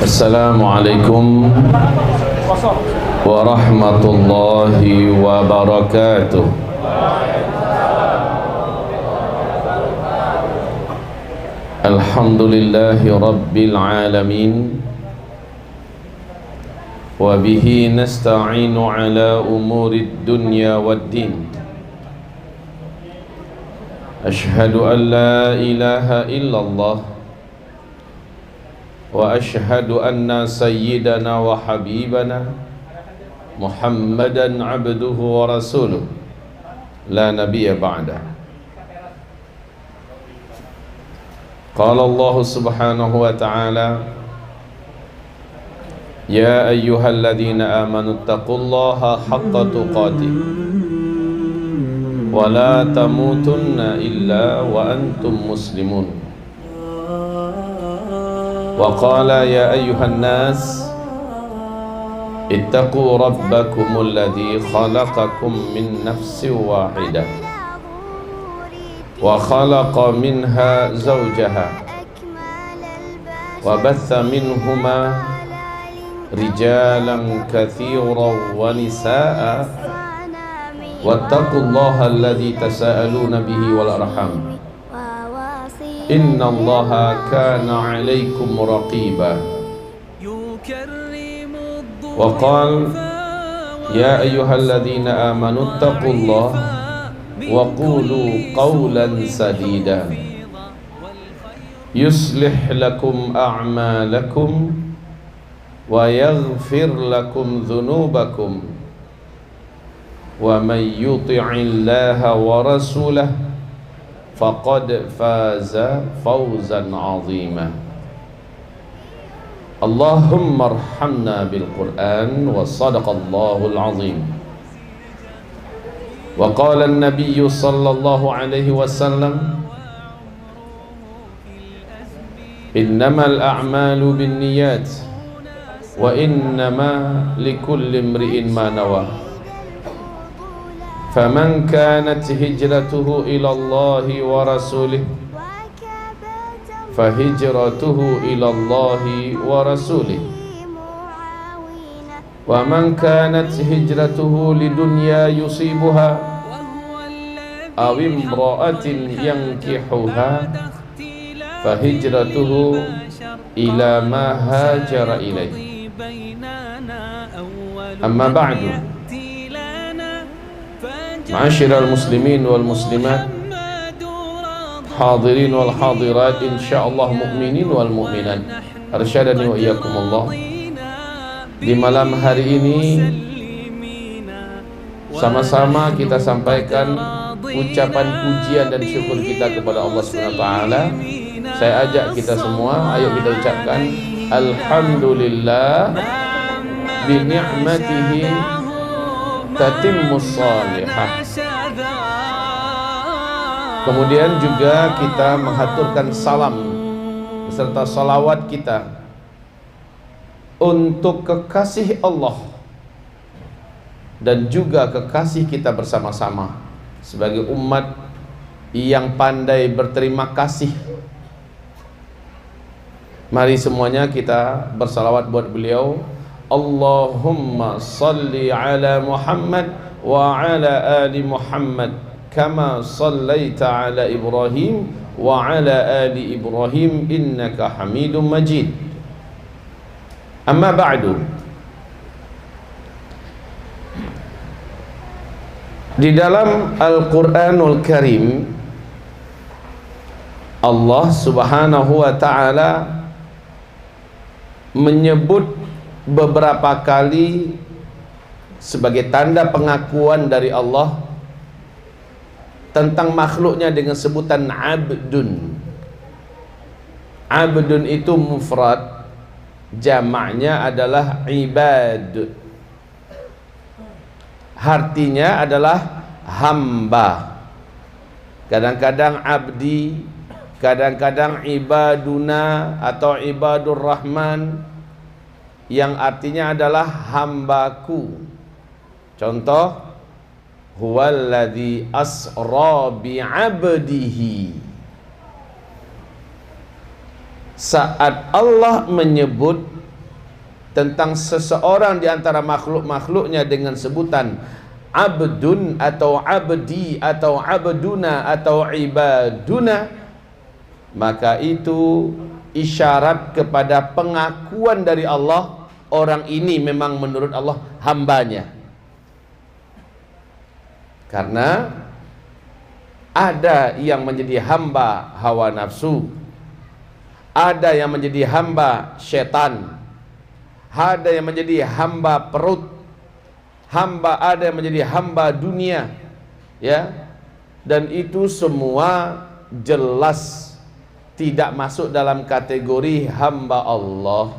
Assalamualaikum warahmatullahi wabarakatuh. Alhamdulillahi rabbil alamin, wa bihi nasta'inu ala umurid dunya waddin. Ashhadu an la ilaha illallah wa ashhadu anna sayyidana wa habibana Muhammadan abduhu wa rasuluh la nabiyya ba'da. Qala Allah subhanahu wa ta'ala, ya ayyuhalladzina amanu taqullaha haqqa tuqatih wa la tamutunna illa wa antum muslimun. Wa qala ya ayyuhan nas ittaqu rabbakumul ladzi khalaqakum min nafsin wahidah wa khalaqa minha zawjaha wa batha minhuma rijalan katsiran wa nisaa wattaqullaha alladzi tasaaluna bihi wal arham innallaha kana 'alaikum raqiba. Wa qala ya ayyuhalladzina amanu taqullaha wa qulu qawlan sadida yuslih lakum a'malakum wa yaghfir lakum dhunubakum wa man yuti'illaha wa rasulahu faqad faza fawzan 'azima. Allahumma arhamna bil Qur'an wa sadaqallahul 'azim. Wa qala an-nabiy sallallahu alaihi wasallam, innamal a'malu binniyat wa innama likulli imri'in ma nawa. Faman kanat hijratuhu ila Allahi wa rasulih fahijratuhu ila Allahi wa rasulih, wa man kanat hijratuhu lidunya yusibuha aw imra'atin yankihuha fahijratuhu ila ma hajara ilaih. Amma ba'du, ma'asyiral muslimin wal muslimat, hadirin wal hadirat, insyaallah mu'minin wal mu'minat, arsyadani wa iyyakumullah. Di malam hari ini sama-sama kita sampaikan ucapan pujian dan syukur kita kepada Allah Subhanahu wa taala. Saya ajak kita semua, ayo kita ucapkan alhamdulillah bi ni'matihi tatimmus salihah. Kemudian juga kita menghaturkan salam beserta salawat kita untuk kekasih Allah dan juga kekasih kita bersama-sama sebagai umat yang pandai berterima kasih. Mari semuanya kita bersalawat buat beliau. Allahumma salli ala Muhammad wa ala ali Muhammad kama sallaita ala Ibrahim wa ala ali Ibrahim innaka Hamidum Majid. Amma ba'du. Di dalam Al-Qur'anul Karim Allah Subhanahu wa ta'ala menyebut beberapa kali sebagai tanda pengakuan dari Allah tentang makhluknya dengan sebutan abdun. Abdun itu mufrad, jamaknya adalah ibad. Artinya adalah hamba. Kadang-kadang abdi, kadang-kadang ibaduna atau ibadur rahman, yang artinya adalah hambaku. Contoh, huwallazi asra bi'abdihi. Saat Allah menyebut tentang seseorang di antara makhluk-makhluknya dengan sebutan abdun atau abdi atau abduna atau ibaduna, maka itu isyarat kepada pengakuan dari Allah, orang ini memang menurut Allah hambanya. Karena ada yang menjadi hamba hawa nafsu, ada yang menjadi hamba setan, ada yang menjadi hamba perut, ada yang menjadi hamba dunia, ya. Dan itu semua jelas tidak masuk dalam kategori hamba Allah.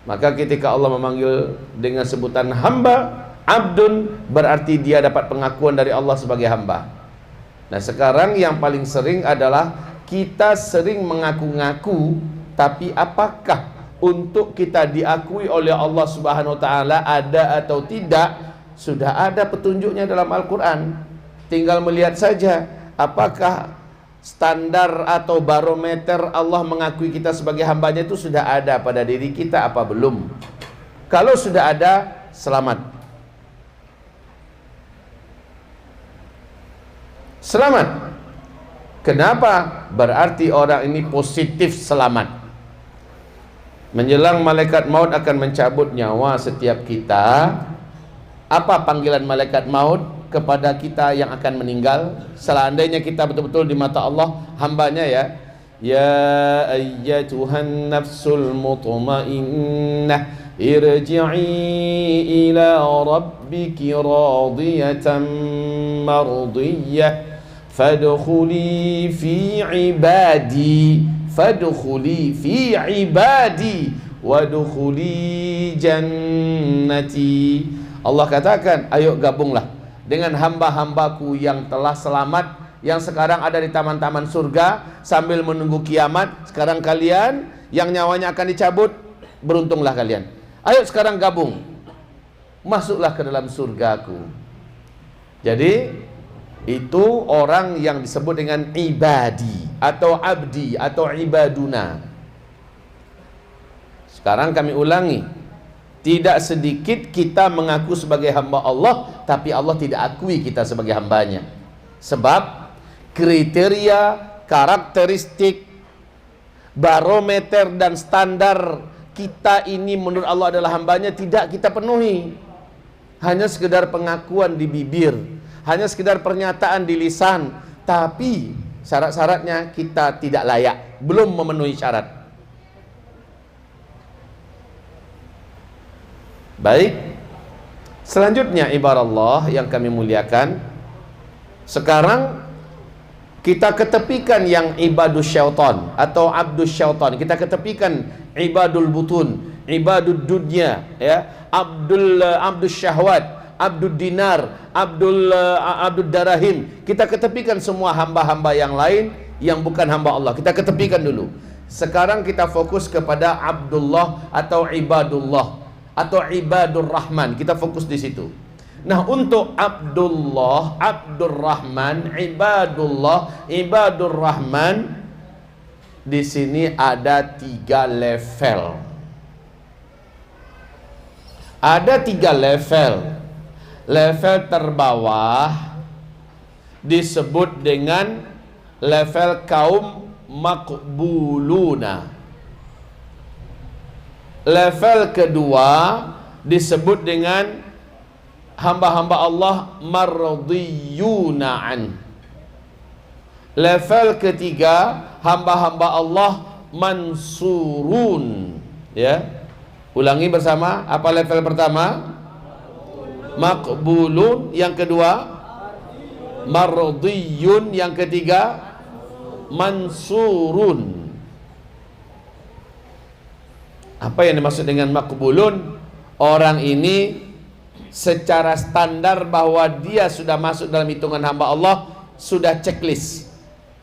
Maka ketika Allah memanggil dengan sebutan hamba, abdun, berarti dia dapat pengakuan dari Allah sebagai hamba. Nah, sekarang yang paling sering adalah kita sering mengaku-ngaku, tapi apakah untuk kita diakui oleh Allah Subhanahu wa taala ada atau tidak? Sudah ada petunjuknya dalam Al-Qur'an. Tinggal melihat saja apakah standar atau barometer Allah mengakui kita sebagai hambanya itu sudah ada pada diri kita apa belum. Kalau sudah ada, selamat. Selamat. Kenapa? Berarti orang ini positif selamat. Menjelang malaikat maut akan mencabut nyawa setiap kita, apa panggilan malaikat maut kepada kita yang akan meninggal? Seandainya kita betul-betul di mata Allah hambanya, ya, ya ayyatuhan nafsul mutmainnah irji'i ila rabbiki radiyatan mardiyah fadkhuli fi ibadi, fadkhuli fi ibadi wadkhuli jannati. Allah katakan, ayo gabunglah dengan hamba-hambaku yang telah selamat, yang sekarang ada di taman-taman surga sambil menunggu kiamat. Sekarang kalian yang nyawanya akan dicabut, beruntunglah kalian. Ayo sekarang gabung, masuklah ke dalam surgaku. Jadi itu orang yang disebut dengan ibadi atau abdi atau ibaduna. Sekarang kami ulangi, tidak sedikit kita mengaku sebagai hamba Allah, tapi Allah tidak akui kita sebagai hambanya. Sebab kriteria, karakteristik, barometer dan standar kita ini menurut Allah adalah hambanya tidak kita penuhi. Hanya sekedar pengakuan di bibir, hanya sekedar pernyataan di lisan, tapi syarat-syaratnya kita tidak layak, belum memenuhi syarat. Baik, selanjutnya ibarat Allah yang kami muliakan, sekarang kita ketepikan yang ibadus syaitan atau abdus syaitan, kita ketepikan ibadul butun, ibadul dunya, ya, abdus syahwat, abdul dinar, abdul darahim. Kita ketepikan semua hamba-hamba yang lain yang bukan hamba Allah, kita ketepikan dulu. Sekarang kita fokus kepada Abdullah atau ibadullah atau ibadur rahman, kita fokus di situ. Nah, untuk Abdullah, Abdurrahman, ibadullah, ibadur rahman, di sini ada 3 level. Ada 3 level. Level terbawah disebut dengan level kaum makbuluna. Level kedua disebut dengan hamba-hamba Allah mardiyuna an. Level ketiga hamba-hamba Allah mansurun. Ya, ulangi bersama. Apa level pertama? Makbulun. Yang kedua mardiyun. Yang ketiga mansurun. Apa yang dimaksud dengan makbulun? Orang ini secara standar bahwa dia sudah masuk dalam hitungan hamba Allah, sudah checklist.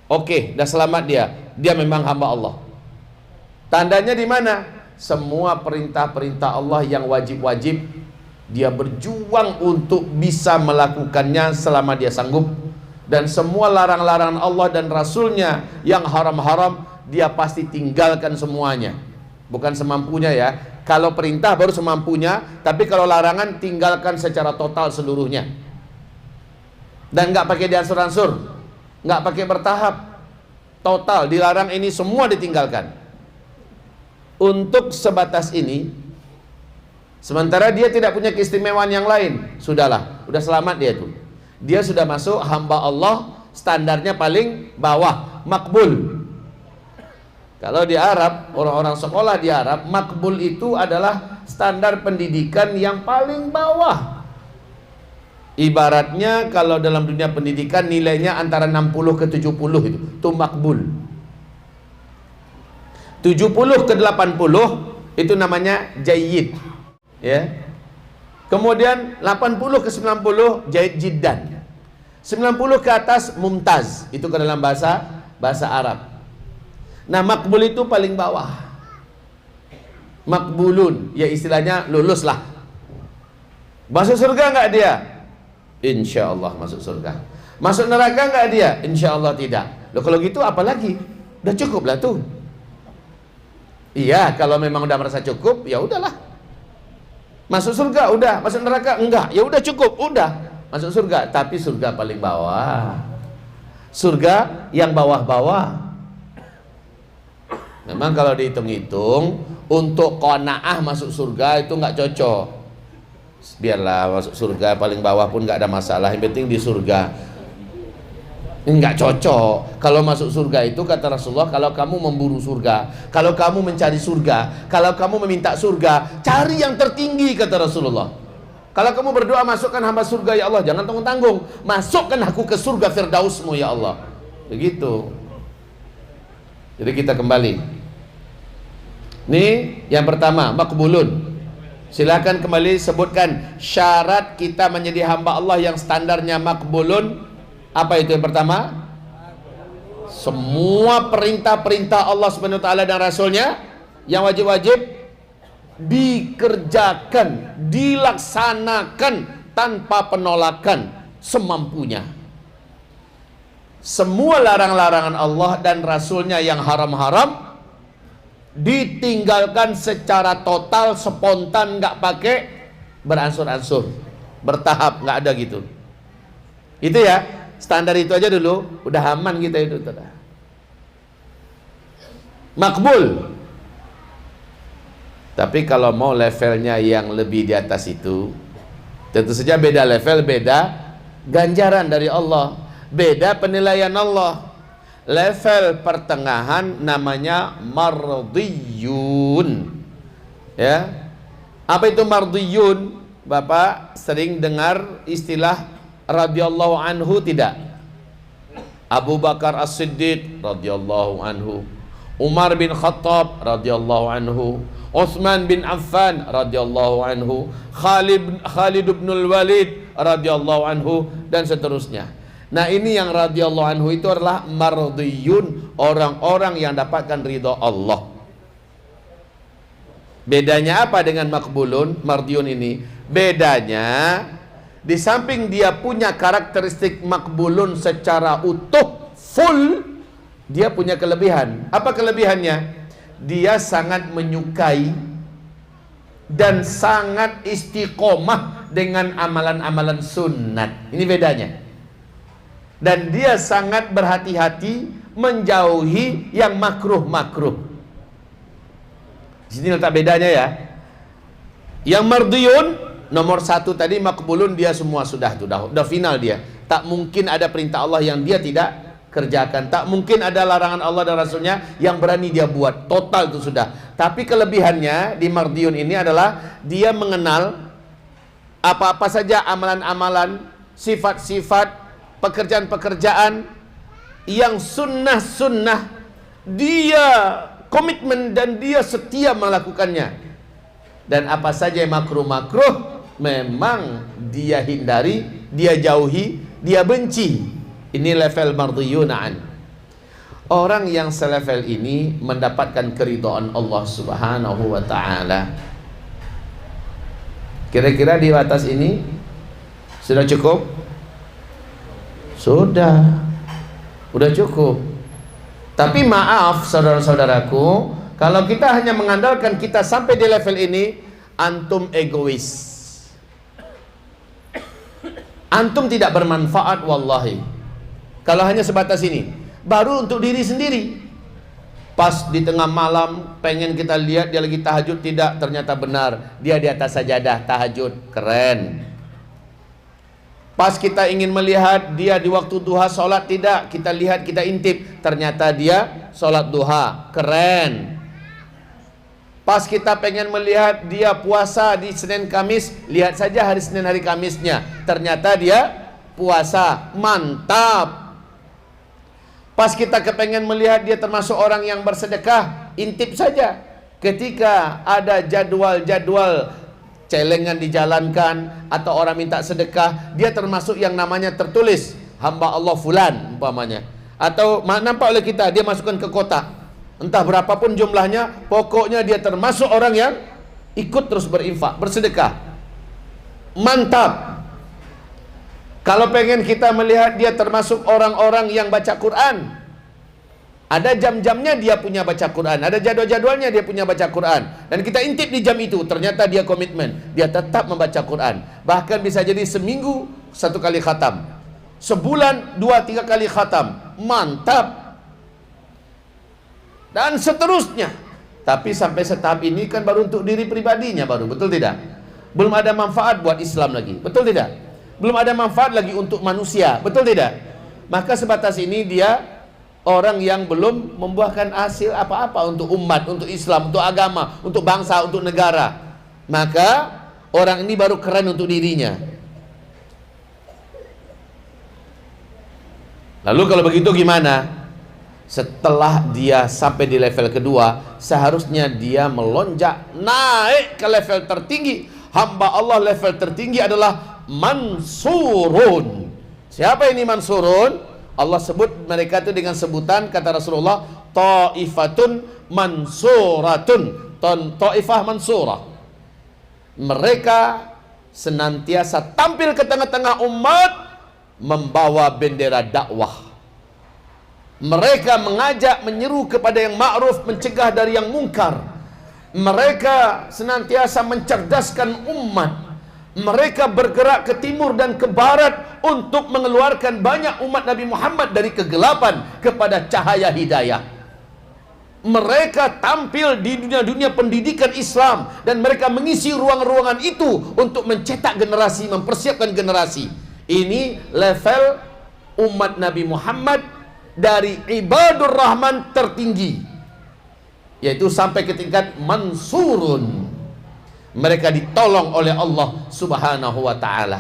Oke, dah selamat dia. Dia memang hamba Allah. Tandanya di mana? Semua perintah-perintah Allah yang wajib-wajib dia berjuang untuk bisa melakukannya selama dia sanggup. Dan semua larang-larangan Allah dan Rasulnya yang haram-haram dia pasti tinggalkan semuanya. Bukan semampunya, ya, Kalau perintah baru semampunya, tapi kalau larangan tinggalkan secara total seluruhnya. Dan nggak pakai diansur-ansur, nggak pakai bertahap, total dilarang ini semua ditinggalkan. Untuk sebatas ini, sementara dia tidak punya keistimewaan yang lain, sudahlah, udah selamat dia tuh. Dia sudah masuk hamba Allah, standarnya paling bawah, makbul. Kalau di Arab, orang-orang sekolah di Arab, makbul itu adalah standar pendidikan yang paling bawah. Ibaratnya kalau dalam dunia pendidikan nilainya antara 60 ke 70 itu makbul. 70 ke 80 itu namanya jayyid, ya. Kemudian 80 ke 90 jayyid jiddan. 90 ke atas mumtaz, itu ke dalam bahasa Arab. Nah, makbul itu paling bawah. Makbulun, ya istilahnya lulus lah. Masuk surga nggak dia? Insya Allah masuk surga. Masuk neraka nggak dia? Insya Allah tidak. Loh, kalau gitu apa lagi? Udah cukup lah tuh. Iya, kalau memang udah merasa cukup, ya udahlah. Masuk surga udah, masuk neraka enggak, ya udah cukup, udah masuk surga. Tapi surga paling bawah, surga yang bawah-bawah. Memang kalau dihitung-hitung untuk qanaah masuk surga itu nggak cocok. Biarlah masuk surga paling bawah pun nggak ada masalah, yang penting di surga. Nggak cocok. Kalau masuk surga itu kata Rasulullah, kalau kamu memburu surga, kalau kamu mencari surga, kalau kamu meminta surga, cari yang tertinggi kata Rasulullah. Kalau kamu berdoa masukkan hamba surga ya Allah, jangan tanggung-tanggung, masukkan aku ke surga Firdausmu ya Allah. Begitu. Jadi kita kembali. Nih yang pertama, makbulun. Silakan kembali sebutkan syarat kita menjadi hamba Allah yang standarnya makbulun. Apa itu yang pertama? Semua perintah-perintah Allah Subhanahu wa taala dan Rasulnya yang wajib-wajib dikerjakan, dilaksanakan tanpa penolakan, semampunya. Semua larang-larangan Allah dan Rasulnya yang haram-haram ditinggalkan secara total, spontan, nggak pakai beransur-ansur, bertahap, nggak ada gitu. Itu ya, standar itu aja dulu, udah aman kita itu. Makbul. Tapi kalau mau levelnya yang lebih di atas itu, tentu saja beda level, beda ganjaran dari Allah, beda penilaian Allah. Level pertengahan namanya mardiyun. Ya. Apa itu mardiyun? Bapak sering dengar istilah radhiyallahu anhu tidak? Abu Bakar As-Siddiq radhiyallahu anhu, Umar bin Khattab radhiyallahu anhu, Utsman bin Affan radhiyallahu anhu, Khalid bin Walid radhiyallahu anhu, dan seterusnya. Nah, ini yang radhiyallahu anhu itu adalah mardiyun, orang-orang yang dapatkan ridha Allah. Bedanya apa dengan makbulun, mardiyun ini? Bedanya di samping dia punya karakteristik makbulun secara utuh, full, dia punya kelebihan. Apa kelebihannya? Dia sangat menyukai dan sangat istiqomah dengan amalan-amalan sunat. Ini bedanya. Dan dia sangat berhati-hati menjauhi yang makruh-makruh. Di sini letak bedanya ya. Yang mardiyun nomor satu tadi, makbulun, dia semua sudah final dia. Tak mungkin ada perintah Allah yang dia tidak kerjakan. Tak mungkin ada larangan Allah dan Rasulnya yang berani dia buat. Total itu sudah. Tapi kelebihannya di mardiyun ini adalah dia mengenal apa-apa saja amalan-amalan, sifat-sifat, pekerjaan-pekerjaan yang sunnah-sunnah, dia komitmen dan dia setia melakukannya. Dan apa saja yang makruh-makruh memang dia hindari, dia jauhi, dia benci. Ini level mardiyuna'an. Orang yang selevel ini mendapatkan keridhaan Allah Subhanahu wa ta'ala. Kira-kira di atas ini sudah cukup? Sudah cukup. Tapi maaf saudara-saudaraku, Kalau kita hanya mengandalkan kita sampai di level ini, antum egois. Antum tidak bermanfaat wallahi. Kalau hanya sebatas ini, baru untuk diri sendiri. Pas di tengah malam pengen kita lihat dia lagi tahajud, tidak, ternyata benar dia di atas sajadah tahajud, keren. Pas kita ingin melihat dia di waktu duha sholat, tidak, kita lihat, kita intip, ternyata dia sholat duha, keren. Pas kita pengen melihat dia puasa di Senin Kamis, lihat saja hari Senin hari Kamisnya, ternyata dia puasa, mantap. Pas kita kepengen melihat dia termasuk orang yang bersedekah, intip saja. Ketika ada jadwal-jadwal celengan dijalankan atau orang minta sedekah, dia termasuk yang namanya tertulis hamba Allah fulan umpamanya, atau nampak oleh kita dia masukkan ke kotak, entah berapapun jumlahnya, pokoknya dia termasuk orang yang ikut terus berinfak, bersedekah, mantap. Kalau pengen kita melihat dia termasuk orang-orang yang baca Quran, ada jam-jamnya dia punya baca Quran, ada jadwal-jadwalnya dia punya baca Quran, dan kita intip di jam itu, ternyata dia komitmen, dia tetap membaca Quran. Bahkan bisa jadi seminggu 1 kali khatam, sebulan 2-3 kali khatam, mantap. Dan seterusnya. Tapi sampai setahap ini kan baru untuk diri pribadinya baru, betul tidak? Belum ada manfaat buat Islam lagi, betul tidak? Belum ada manfaat lagi untuk manusia, betul tidak? Maka sebatas ini dia orang yang belum membuahkan hasil apa-apa untuk umat, untuk Islam, untuk agama, untuk bangsa, untuk negara. Maka orang ini baru keren untuk dirinya. Lalu kalau begitu gimana? Setelah dia sampai di level kedua, seharusnya dia melonjak naik ke level tertinggi. Hamba Allah level tertinggi adalah mansurun. Siapa ini mansurun? Allah sebut mereka itu dengan sebutan, kata Rasulullah, ta'ifatun mansuratun, ta'ifah mansurah. Mereka senantiasa tampil ke tengah-tengah umat membawa bendera dakwah. Mereka mengajak, menyeru kepada yang ma'ruf, mencegah dari yang mungkar. Mereka senantiasa mencerdaskan umat. Mereka bergerak ke timur dan ke barat untuk mengeluarkan banyak umat Nabi Muhammad dari kegelapan kepada cahaya hidayah. Mereka tampil di dunia-dunia pendidikan Islam, dan mereka mengisi ruang-ruangan itu untuk mencetak generasi, mempersiapkan generasi. Ini level umat Nabi Muhammad dari ibadur rahman tertinggi, yaitu sampai ke tingkat mansurun. Mereka ditolong oleh Allah subhanahu wa ta'ala.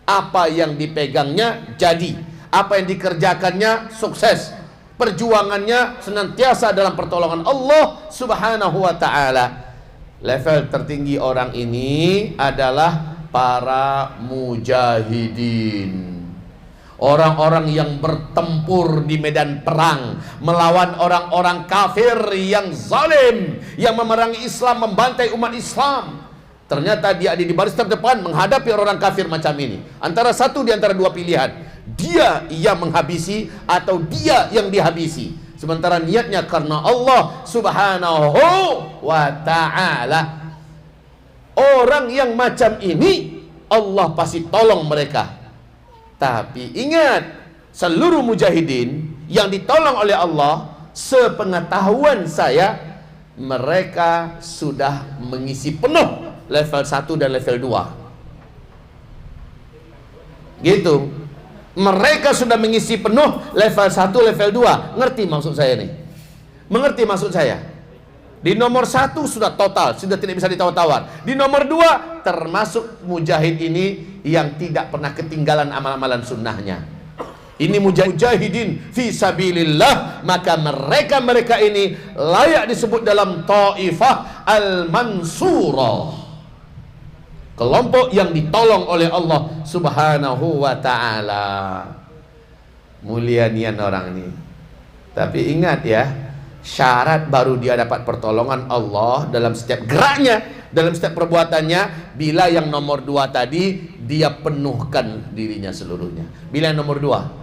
Apa yang dipegangnya jadi, apa yang dikerjakannya sukses, perjuangannya senantiasa dalam pertolongan Allah subhanahu wa ta'ala. Level tertinggi orang ini adalah para mujahidin, orang-orang yang bertempur di medan perang melawan orang-orang kafir yang zalim, yang memerangi Islam, membantai umat Islam. Ternyata dia ada di baris terdepan menghadapi orang kafir macam ini. Antara satu di antara dua pilihan, dia yang menghabisi atau dia yang dihabisi. Sementara niatnya karena Allah subhanahu wa ta'ala. Orang yang macam ini Allah pasti tolong mereka. Tapi ingat, seluruh mujahidin yang ditolong oleh Allah, sepengetahuan saya, mereka sudah mengisi penuh level 1 dan level 2. Gitu. Mereka sudah mengisi penuh level 1, level 2. Ngerti maksud saya nih? Mengerti maksud saya? Di nomor 1 sudah total, sudah tidak bisa ditawar-tawar. Di nomor 2 termasuk mujahid ini yang tidak pernah ketinggalan amal-amalan sunnahnya. Ini mujahidin fi sabilillah, maka mereka ini layak disebut dalam taifah al-mansurah, kelompok yang ditolong oleh Allah subhanahu wa ta'ala. Mulia nian orang ini. Tapi ingat ya, syarat baru dia dapat pertolongan Allah dalam setiap geraknya, dalam setiap perbuatannya, bila yang nomor 2 tadi dia penuhkan dirinya seluruhnya. Bila yang nomor 2,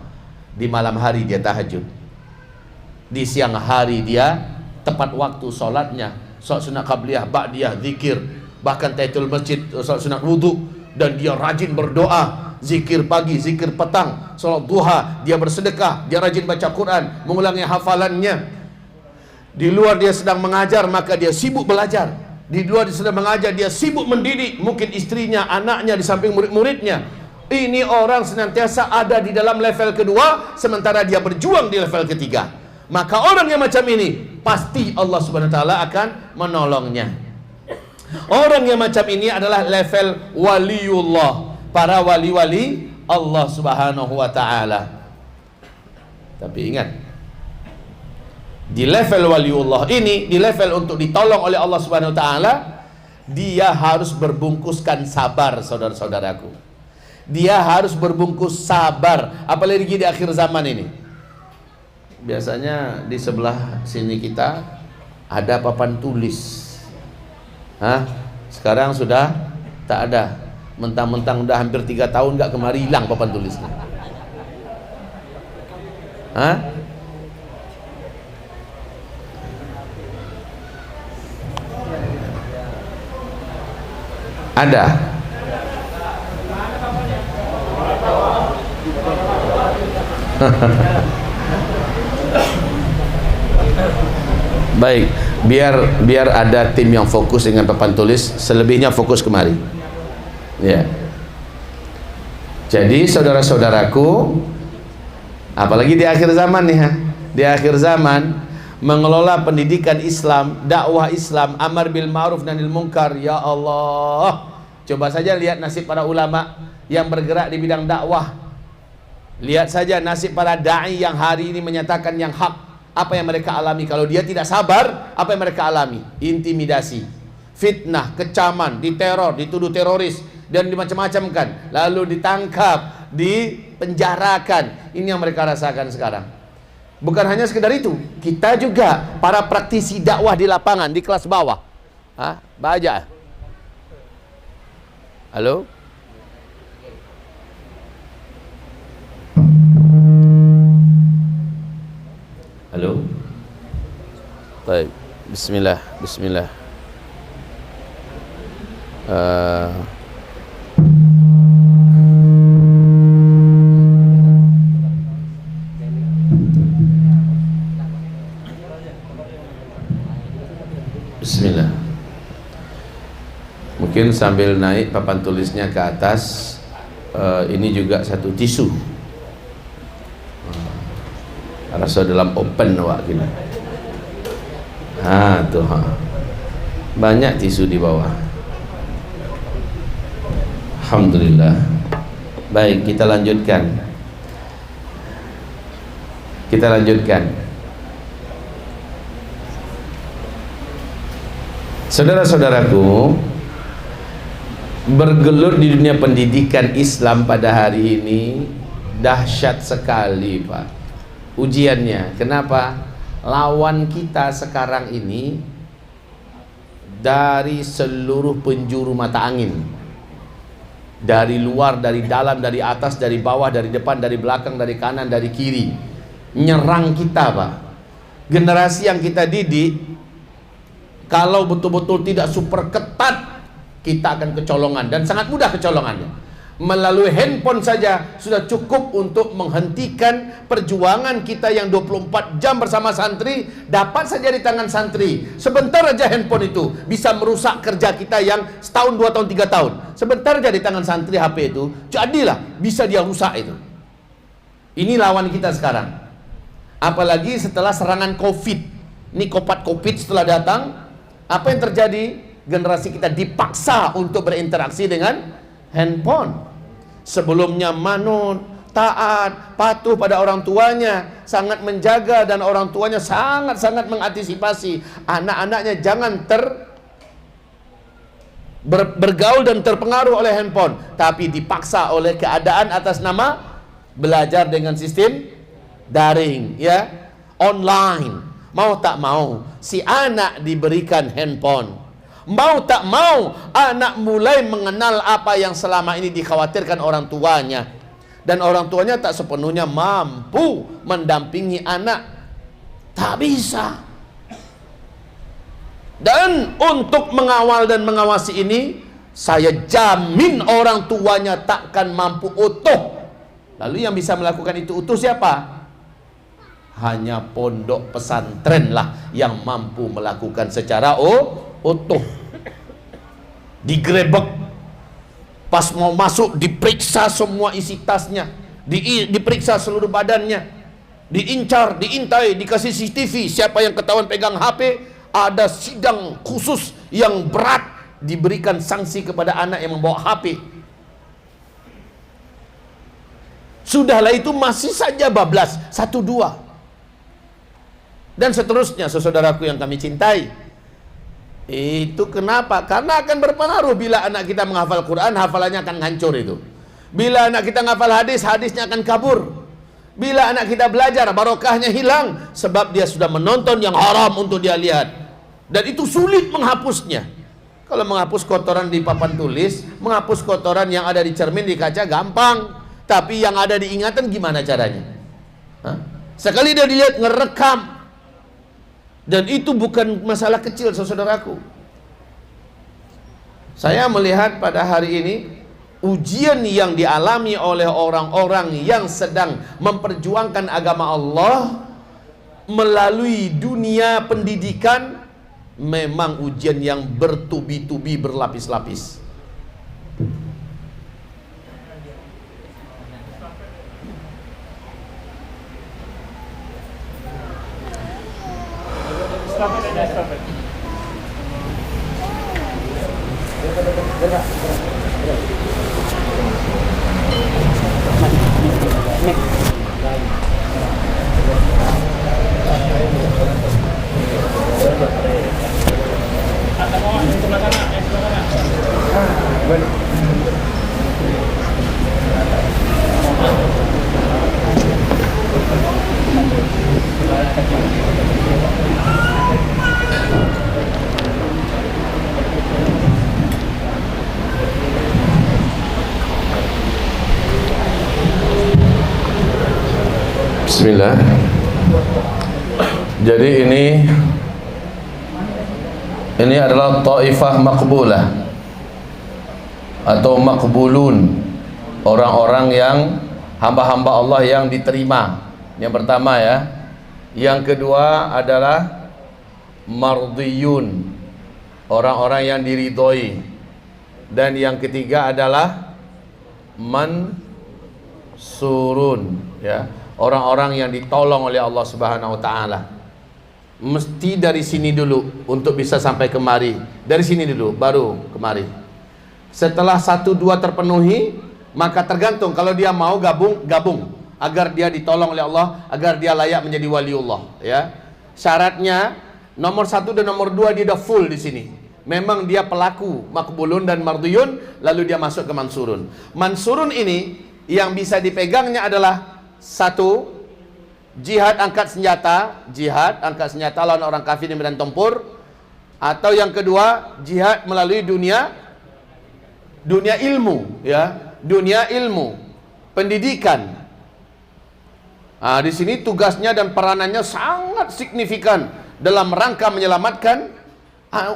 di malam hari dia tahajud, di siang hari dia tepat waktu sholatnya, sholat sunat qabliyah, ba'diyah, zikir, bahkan tahiyatul masjid, sholat sunat wudhu, dan dia rajin berdoa, zikir pagi, zikir petang, sholat duha, dia bersedekah, dia rajin baca Quran, mengulangi hafalannya. Di luar dia sedang mengajar, maka dia sibuk belajar. Di luar dia sedang mengajar, dia sibuk mendidik, mungkin istrinya, anaknya, di samping murid-muridnya. Ini orang senantiasa ada di dalam level kedua, sementara dia berjuang di level ketiga. Maka orang yang macam ini pasti Allah Subhanahu wa taala akan menolongnya. Orang yang macam ini adalah level waliullah, para wali-wali Allah Subhanahu wa taala. Tapi ingat, di level waliullah ini, di level untuk ditolong oleh Allah Subhanahu wa taala, dia harus berbungkuskan sabar, saudara-saudaraku. Dia harus berbungkus sabar, apalagi di akhir zaman ini. Biasanya di sebelah sini kita ada papan tulis. Sekarang sudah tak ada. Mentang-mentang udah hampir 3 tahun nggak kemari, hilang papan tulisnya. Ada. Baik, biar ada tim yang fokus dengan papan tulis, selebihnya fokus kemari. Ya. Jadi saudara-saudaraku, apalagi di akhir zaman nih, di akhir zaman mengelola pendidikan Islam, dakwah Islam, amar bil ma'ruf nahi munkar. Ya Allah, coba saja lihat nasib para ulama yang bergerak di bidang dakwah. Lihat saja nasib para da'i yang hari ini menyatakan yang hak. Apa yang mereka alami? Kalau dia tidak sabar, apa yang mereka alami? Intimidasi, fitnah, kecaman, diteror, dituduh teroris, dan dimacam-macam kan. Lalu ditangkap, dipenjarakan. Ini yang mereka rasakan sekarang. Bukan hanya sekedar itu, kita juga para praktisi dakwah di lapangan, di kelas bawah. Baca. Halo? Halo. Baik. Bismillah. Bismillah. Bismillah. Mungkin sambil naik papan tulisnya ke atas, ini juga satu tisu. Rasa dalam open wak gini. Tuh. Banyak tisu di bawah. Alhamdulillah. Baik, kita lanjutkan. Kita lanjutkan. Saudara-saudaraku, bergelut di dunia pendidikan Islam pada hari ini dahsyat sekali, Pak. Ujiannya, kenapa? Lawan kita sekarang ini dari seluruh penjuru mata angin, dari luar, dari dalam, dari atas, dari bawah, dari depan, dari belakang, dari kanan, dari kiri, nyerang kita, Pak. Generasi yang kita didik, kalau betul-betul tidak super ketat, kita akan kecolongan, dan sangat mudah kecolongannya. Melalui handphone saja sudah cukup untuk menghentikan perjuangan kita yang 24 jam bersama santri. Dapat saja di tangan santri. Sebentar aja handphone itu bisa merusak kerja kita yang setahun, 2 tahun, 3 tahun. Sebentar aja di tangan santri HP itu, jadilah bisa dia rusak itu. Ini lawan kita sekarang. Apalagi setelah serangan COVID. Ini COVID setelah datang, apa yang terjadi? Generasi kita dipaksa untuk berinteraksi dengan handphone. Sebelumnya manut, taat, patuh pada orang tuanya, sangat menjaga, dan orang tuanya sangat-sangat mengantisipasi anak-anaknya jangan bergaul dan terpengaruh oleh handphone. Tapi dipaksa oleh keadaan atas nama belajar dengan sistem daring, ya, online. Mau tak mau si anak diberikan handphone. Mau tak mau anak mulai mengenal apa yang selama ini dikhawatirkan orang tuanya, dan orang tuanya tak sepenuhnya mampu mendampingi anak. Tak bisa. Dan untuk mengawal dan mengawasi ini, saya jamin orang tuanya takkan mampu utuh. Lalu yang bisa melakukan itu utuh siapa? Hanya pondok pesantren lah yang mampu melakukan secara utuh. Digrebek, pas mau masuk diperiksa semua isi tasnya, diperiksa seluruh badannya, diincar, diintai, dikasih CCTV. Siapa yang ketahuan pegang HP, ada sidang khusus yang berat, diberikan sanksi kepada anak yang membawa HP. Sudahlah, itu masih saja bablas, 1-2 dan seterusnya. Saudaraku yang kami cintai, itu kenapa? Karena akan berpengaruh. Bila anak kita menghafal Quran, hafalannya akan hancur itu. Bila anak kita menghafal hadis, hadisnya akan kabur. Bila anak kita belajar, barokahnya hilang, sebab dia sudah menonton yang haram untuk dia lihat, dan itu sulit menghapusnya. Kalau menghapus kotoran di papan tulis, menghapus kotoran yang ada di cermin, di kaca, gampang. Tapi yang ada di ingatan gimana caranya? Sekali dia dilihat, ngerekam. Dan itu bukan masalah kecil, saudaraku. Saya melihat pada hari ini, ujian yang dialami oleh orang-orang yang sedang memperjuangkan agama Allah melalui dunia pendidikan, memang ujian yang bertubi-tubi, berlapis-lapis. Bismillah. Jadi ini adalah taifah maqbulah atau maqbulun, orang-orang yang hamba-hamba Allah yang diterima. Yang pertama ya. Yang kedua adalah mardiyun, orang-orang yang diridhoi. Dan yang ketiga adalah mansurun, ya, orang-orang yang ditolong oleh Allah Subhanahu wa taala. Mesti dari sini dulu untuk bisa sampai kemari. Dari sini dulu baru kemari. Setelah 1-2 terpenuhi, maka tergantung. Kalau dia mau gabung agar dia ditolong oleh Allah, agar dia layak menjadi waliullah, ya. Syaratnya nomor 1 dan nomor 2 dia udah full di sini. Memang dia pelaku makbulun dan mardiyun, lalu dia masuk ke mansurun. Mansurun ini yang bisa dipegangnya adalah 1, jihad angkat senjata lawan orang kafir di medan tempur. Atau yang kedua, jihad melalui dunia ilmu, ya, dunia ilmu, pendidikan. Nah, di sini tugasnya dan peranannya sangat signifikan dalam rangka menyelamatkan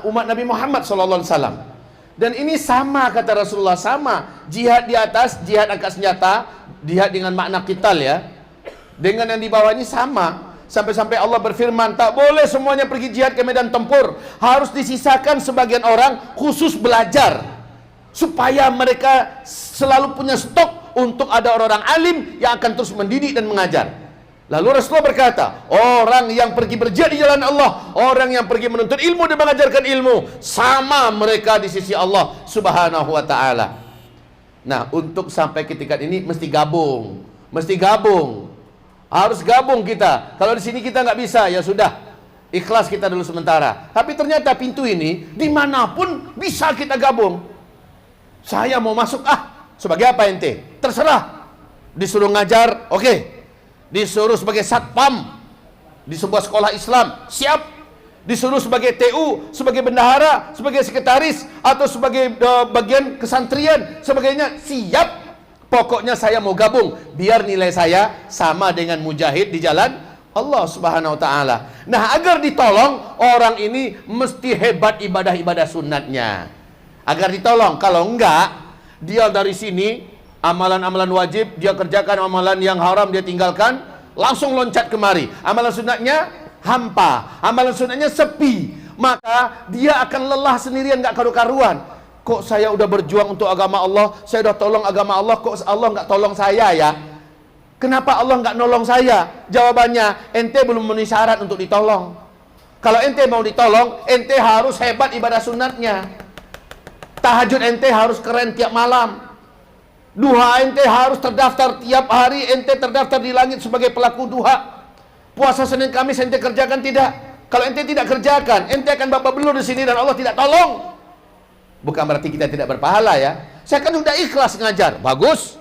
umat Nabi Muhammad SAW. Dan ini sama kata Rasulullah, sama jihad di atas, jihad angkat senjata, jihad dengan makna qital, ya, dengan yang di bawah ini sama. Sampai-sampai Allah berfirman, tak boleh semuanya pergi jihad ke medan tempur, harus disisakan sebagian orang khusus belajar, supaya mereka selalu punya stok untuk ada orang-orang alim yang akan terus mendidik dan mengajar. Lalu Rasulullah berkata, orang yang pergi berjihad di jalan Allah, orang yang pergi menuntut ilmu dan mengajarkan ilmu, sama mereka di sisi Allah Subhanahu wa ta'ala. Nah, untuk sampai ke tingkat ini mesti gabung, harus gabung kita. Kalau di sini kita nggak bisa, ya sudah, ikhlas kita dulu sementara. Tapi ternyata pintu ini dimanapun bisa kita gabung. Saya mau masuk, sebagai apa ente? Terserah. Disuruh ngajar, oke. Disuruh sebagai satpam di sebuah sekolah Islam, siap. Disuruh sebagai TU, sebagai bendahara, sebagai sekretaris, atau sebagai bagian kesantrian, sebagainya, siap. Pokoknya saya mau gabung, biar nilai saya sama dengan mujahid di jalan Allah Subhanahu wa taala. Nah, agar ditolong, orang ini mesti hebat ibadah-ibadah sunatnya. Agar ditolong. Kalau enggak, dia dari sini amalan-amalan wajib dia kerjakan, amalan yang haram dia tinggalkan, langsung loncat kemari. Amalan sunatnya hampa, amalan sunatnya sepi. Maka dia akan lelah sendirian, enggak karu-karuan. Kok saya udah berjuang untuk agama Allah, saya udah tolong agama Allah, kok Allah enggak tolong saya ya? Kenapa Allah nggak nolong saya? Jawabannya, ente belum memenuhi syarat untuk ditolong. Kalau ente mau ditolong, ente harus hebat ibadah sunatnya. Tahajud ente harus keren tiap malam. Duha ente harus terdaftar tiap hari, ente terdaftar di langit sebagai pelaku duha. Puasa Senin Kamis ente kerjakan tidak? Kalau ente tidak kerjakan, ente akan babak belur di sini dan Allah tidak tolong. Bukan berarti kita tidak berpahala ya. Saya kan udah ikhlas ngajar, bagus.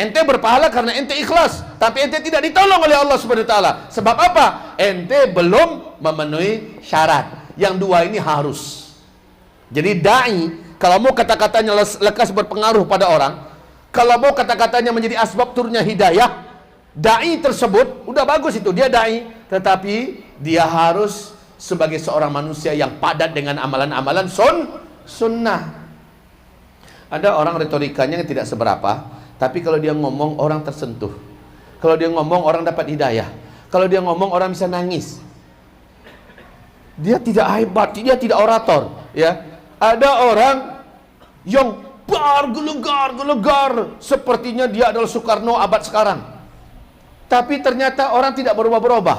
Ente berpahala karena ente ikhlas, tapi ente tidak ditolong oleh Allah Subhanahu wa taala. Sebab apa? Ente belum memenuhi syarat. Yang dua ini harus. Jadi dai, kalau mau kata-katanya lekas berpengaruh pada orang, kalau mau kata-katanya menjadi asbab turunnya hidayah, dai tersebut udah bagus itu, dia dai, tetapi dia harus sebagai seorang manusia yang padat dengan amalan-amalan sunnah. Ada orang retorikanya tidak seberapa, tapi kalau dia ngomong orang tersentuh. Kalau dia ngomong orang dapat hidayah. Kalau dia ngomong orang bisa nangis. Dia tidak hebat, dia tidak orator, ya. Ada orang yang bergelegar, sepertinya dia adalah Soekarno abad sekarang. Tapi ternyata orang tidak berubah-berubah.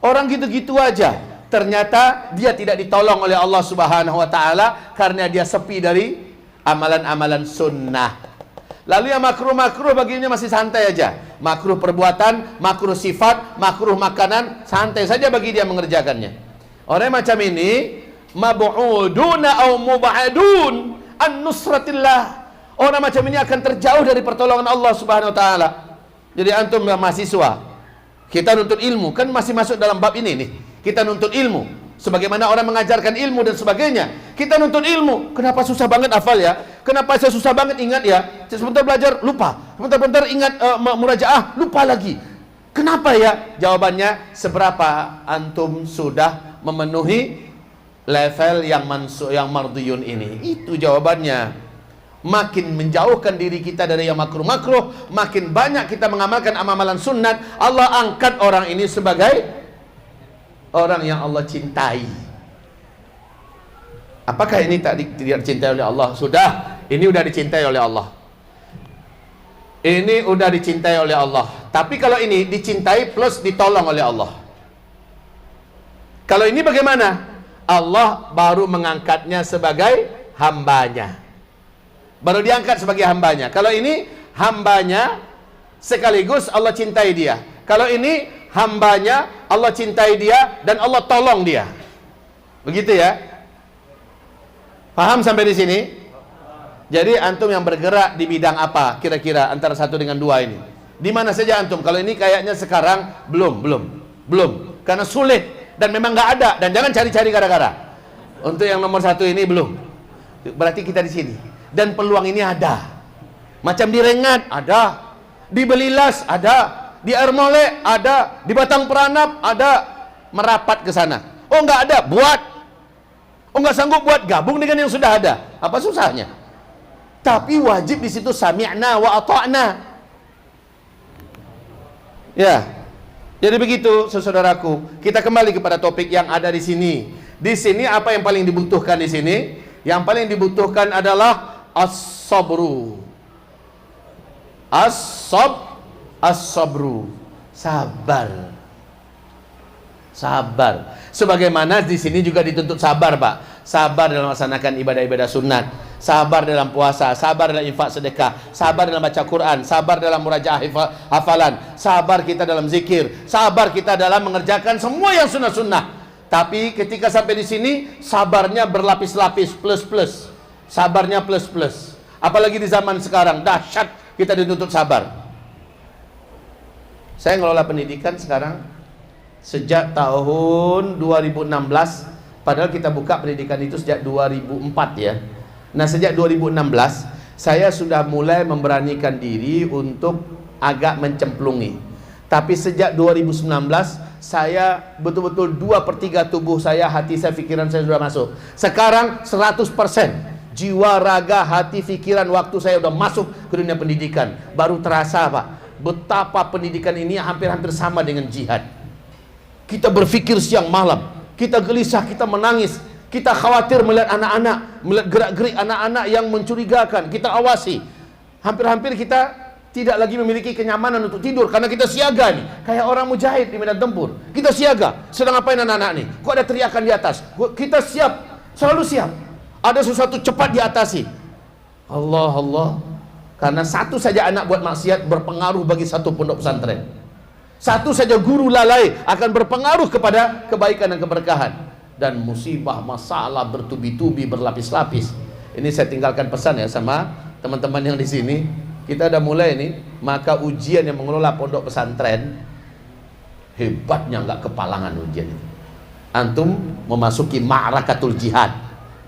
Orang gitu-gitu aja. Ternyata dia tidak ditolong oleh Allah Subhanahu wa taala karena dia sepi dari amalan-amalan sunnah. Lalu yang makruh-makruh baginya masih santai aja. Makruh perbuatan, makruh sifat, makruh makanan, santai saja bagi dia mengerjakannya. Orang macam ini mab'uduna au mub'adun an nusratillah. Orang macam ini akan terjauh dari pertolongan Allah Subhanahu wa taala. Jadi antum yang mahasiswa, kita nuntut ilmu, kan masih masuk dalam bab ini nih. Kita nuntut ilmu. Sebagaimana orang mengajarkan ilmu dan sebagainya, kita nuntut ilmu. Kenapa susah banget hafal ya? Kenapa saya susah banget ingat ya? Sebentar belajar lupa, sebentar ingat murajaah lupa lagi. Kenapa ya? Jawabannya, seberapa antum sudah memenuhi level yang mardiyun ini? Itu jawabannya. Makin menjauhkan diri kita dari yang makruh-makruh, makin banyak kita mengamalkan amalan sunat, Allah angkat orang ini sebagai orang yang Allah cintai. Apakah ini tidak dicintai oleh Allah? Sudah, ini udah dicintai oleh Allah. Ini udah dicintai oleh Allah. Tapi kalau ini dicintai plus ditolong oleh Allah. Kalau ini bagaimana? Allah baru mengangkatnya sebagai hambanya. Baru diangkat sebagai hambanya. Kalau ini hambanya sekaligus Allah cintai dia. Kalau ini hambanya, Allah cintai dia dan Allah tolong dia. Begitu ya? Paham sampai di sini? Jadi antum yang bergerak di bidang apa kira-kira antara satu dengan dua ini? Di mana saja antum? Kalau ini kayaknya sekarang belum. Karena sulit dan memang nggak ada, dan jangan cari-cari gara-gara. Untuk yang nomor satu ini belum. Berarti kita di sini. Dan peluang ini ada. Macam di Rengat ada, di Belilas ada, di Air Molek ada, di Batang Peranap ada, merapat ke sana. Oh nggak ada, buat. Oh nggak sanggup buat, gabung dengan yang sudah ada. Apa susahnya? Tapi wajib di situ sami'na wa ata'na. Ya. Jadi begitu saudaraku. Kita kembali kepada topik yang ada di sini. Di sini apa yang paling dibutuhkan di sini? Yang paling dibutuhkan adalah as-sabru. As-sabru, sabar. Sabar. Sebagaimana di sini juga dituntut sabar, Pak. Sabar dalam melaksanakan ibadah-ibadah sunat, sabar dalam puasa, sabar dalam infak sedekah, sabar dalam baca Quran, sabar dalam murajaah hafalan, sabar kita dalam zikir, sabar kita dalam mengerjakan semua yang sunnah-sunnah. Tapi ketika sampai di sini, sabarnya berlapis-lapis, plus-plus. Sabarnya plus-plus. Apalagi di zaman sekarang, dahsyat kita dituntut sabar. Saya ngelola pendidikan sekarang sejak tahun 2016, padahal kita buka pendidikan itu sejak 2004 ya. Nah, sejak 2016 saya sudah mulai memberanikan diri untuk agak mencemplungi. Tapi sejak 2019 saya betul-betul 2/3 tubuh saya, hati saya, pikiran saya sudah masuk. Sekarang 100%. Jiwa, raga, hati, pikiran, waktu saya sudah masuk ke dunia pendidikan. Baru terasa Pak, betapa pendidikan ini hampir-hampir sama dengan jihad. Kita berpikir siang malam, kita gelisah, kita menangis, kita khawatir melihat anak-anak, melihat gerak-gerik anak-anak yang mencurigakan, kita awasi. Hampir-hampir kita tidak lagi memiliki kenyamanan untuk tidur karena kita siaga nih, kayak orang mujahid di medan tempur. Kita siaga, sedang ngapain anak-anak nih? Kok ada teriakan di atas? Kita siap, selalu siap. Ada sesuatu cepat diatasi. Allah, Allah. Karena satu saja anak buat maksiat berpengaruh bagi satu pondok pesantren. Satu saja guru lalai akan berpengaruh kepada kebaikan dan keberkahan. Dan musibah, masalah bertubi-tubi, berlapis-lapis. Ini saya tinggalkan pesan ya sama teman-teman yang di sini. Kita udah mulai nih, maka ujian yang mengelola pondok pesantren hebatnya nggak kepalangan ujian itu. Antum memasuki ma'rakatul jihad,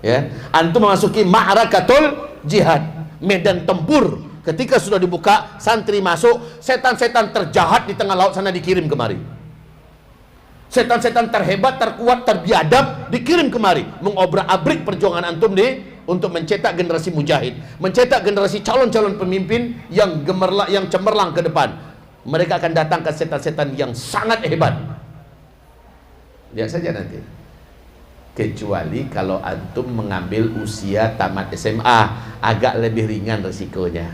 ya. Antum memasuki ma'rakatul jihad, medan tempur. Ketika sudah dibuka, santri masuk, setan-setan terjahat di tengah laut sana dikirim kemari. Setan-setan terhebat, terkuat, terbiadab dikirim kemari, mengobrak-abrik perjuangan antum di untuk mencetak generasi mujahid, mencetak generasi calon-calon pemimpin yang gemerlap, yang cemerlang ke depan. Mereka akan datang ke setan-setan yang sangat hebat. Lihat saja nanti. Kecuali kalau antum mengambil usia tamat SMA, agak lebih ringan resikonya.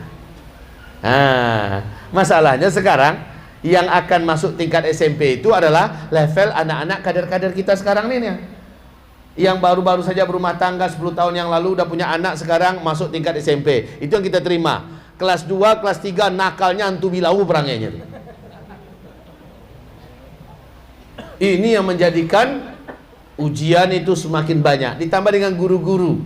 Masalahnya sekarang yang akan masuk tingkat SMP itu adalah level anak-anak kader-kader kita sekarang ini ya. Yang baru-baru saja berumah tangga 10 tahun yang lalu udah punya anak, sekarang masuk tingkat SMP. Itu yang kita terima. Kelas 2, kelas 3 nakalnya antu bilau perangainya. Ini yang menjadikan ujian itu semakin banyak. Ditambah dengan guru-guru.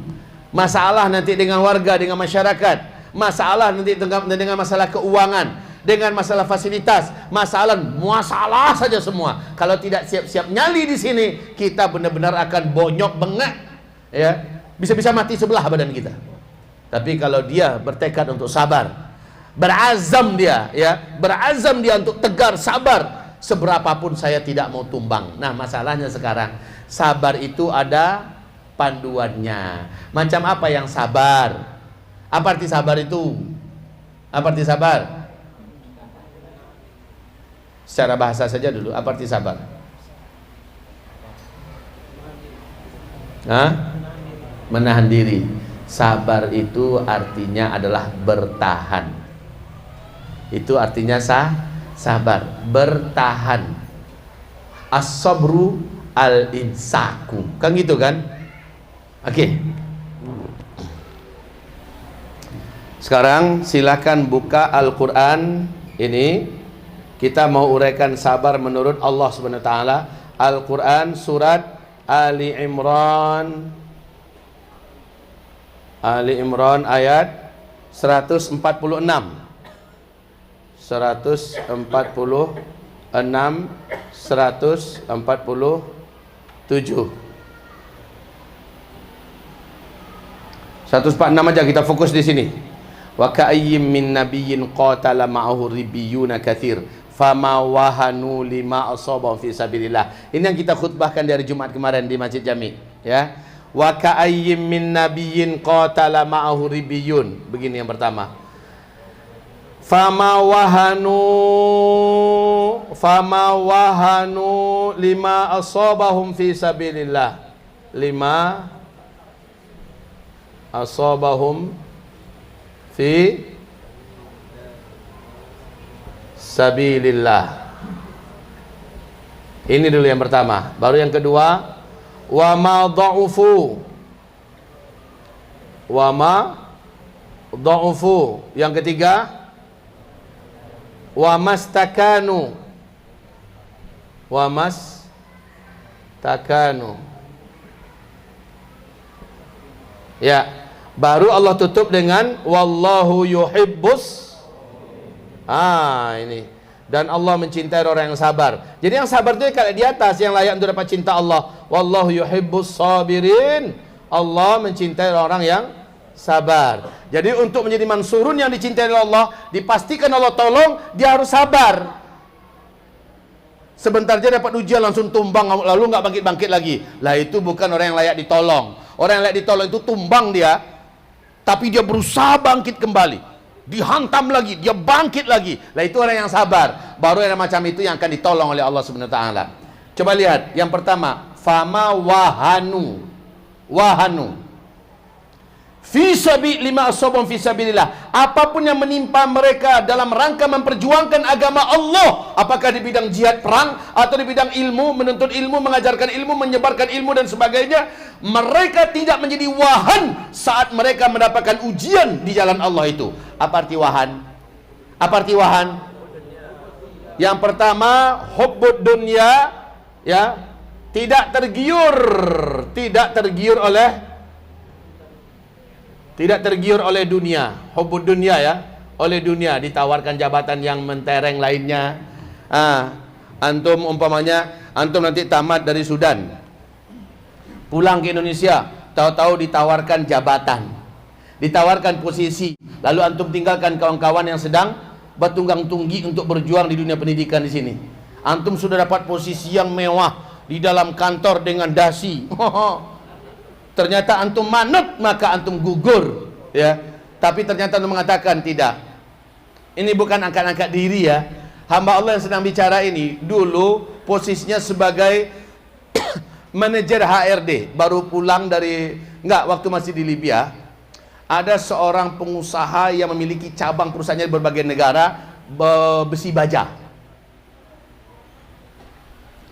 Masalah nanti dengan warga, dengan masyarakat. Masalah nanti dengan masalah keuangan, dengan masalah fasilitas, masalah saja semua. Kalau tidak siap-siap nyali di sini, kita benar-benar akan bonyok bengak, ya. Bisa-bisa mati sebelah badan kita. Tapi kalau dia bertekad untuk sabar, berazam dia, ya, berazam dia untuk tegar, sabar, seberapapun saya tidak mau tumbang. Nah, masalahnya sekarang, sabar itu ada panduannya. Macam apa yang sabar? Apa arti sabar itu? Apa arti sabar? Secara bahasa saja dulu, apa arti sabar? Menahan diri. Sabar itu artinya adalah bertahan. Itu artinya sabar, bertahan. As-sabru al-insaku. Kan gitu kan? Oke. Sekarang silakan buka Al-Qur'an ini. Kita mau uraikan sabar menurut Allah Subhanahu wa taala. Al-Qur'an surat Ali Imran. Ali Imran ayat 146. 146 147. 146 aja kita fokus di sini. Wa ka'ayyim min nabiyyin qatala ma'ahu ribbiyuna katsir fama wahanu lima asabahum fi sabilillah. Ini yang kita khutbahkan dari Jumat kemarin di Masjid Jami, ya. Wa ka'ayyim min nabiyyin qatala ma'ahu ribbiyun. Begini yang pertama. Fama wahanu lima asabahum fi sabilillah. Lima asabahum fi sabilillah. Ini dulu yang pertama. Baru yang kedua, wa ma dha'ufu. Wa ma dha'ufu. Yang ketiga, wa mastakanu. Wa mastakanu. Ya. Baru Allah tutup dengan wallahu yuhibbus. Ini. Dan Allah mencintai orang yang sabar. Jadi yang sabar itu kalau di atas yang layak untuk dapat cinta Allah. Wallahu yuhibbus sabirin. Allah mencintai orang yang sabar. Jadi untuk menjadi mansurun yang dicintai oleh Allah, dipastikan Allah tolong, dia harus sabar. Sebentar aja dapat ujian langsung tumbang, lalu nggak bangkit-bangkit lagi. Lah itu bukan orang yang layak ditolong. Orang yang layak ditolong itu tumbang dia, tapi dia berusaha bangkit kembali. Dihantam lagi, dia bangkit lagi. Lah itu orang yang sabar. Baru yang macam itu yang akan ditolong oleh Allah Subhanahu wa taala. Coba lihat, yang pertama, fama wahanu. Wahanu. Fi sabi lima asabun fi sabilillah. Apapun yang menimpa mereka dalam rangka memperjuangkan agama Allah, apakah di bidang jihad perang atau di bidang ilmu, menuntut ilmu, mengajarkan ilmu, menyebarkan ilmu dan sebagainya, mereka tidak menjadi wahan saat mereka mendapatkan ujian di jalan Allah itu. Apa arti wahan? Apa arti wahan? Yang pertama, hubbud dunya, ya, tidak tergiur oleh dunia, hubbud dunia, ya, oleh dunia, ditawarkan jabatan yang mentereng lainnya. Antum umpamanya antum nanti tamat dari Sudan, pulang ke Indonesia, tahu-tahu ditawarkan jabatan, ditawarkan posisi, lalu antum tinggalkan kawan-kawan yang sedang bertunggang tunggi untuk berjuang di dunia pendidikan di sini. Antum sudah dapat posisi yang mewah di dalam kantor dengan dasi. Ternyata antum manut, maka antum gugur, ya. Tapi ternyata antum mengatakan tidak. Ini bukan angkat-angkat diri, ya. Hamba Allah yang sedang bicara ini dulu posisinya sebagai manajer HRD, baru pulang dari, waktu masih di Libya. Ada seorang pengusaha yang memiliki cabang perusahaannya di berbagai negara, besi baja.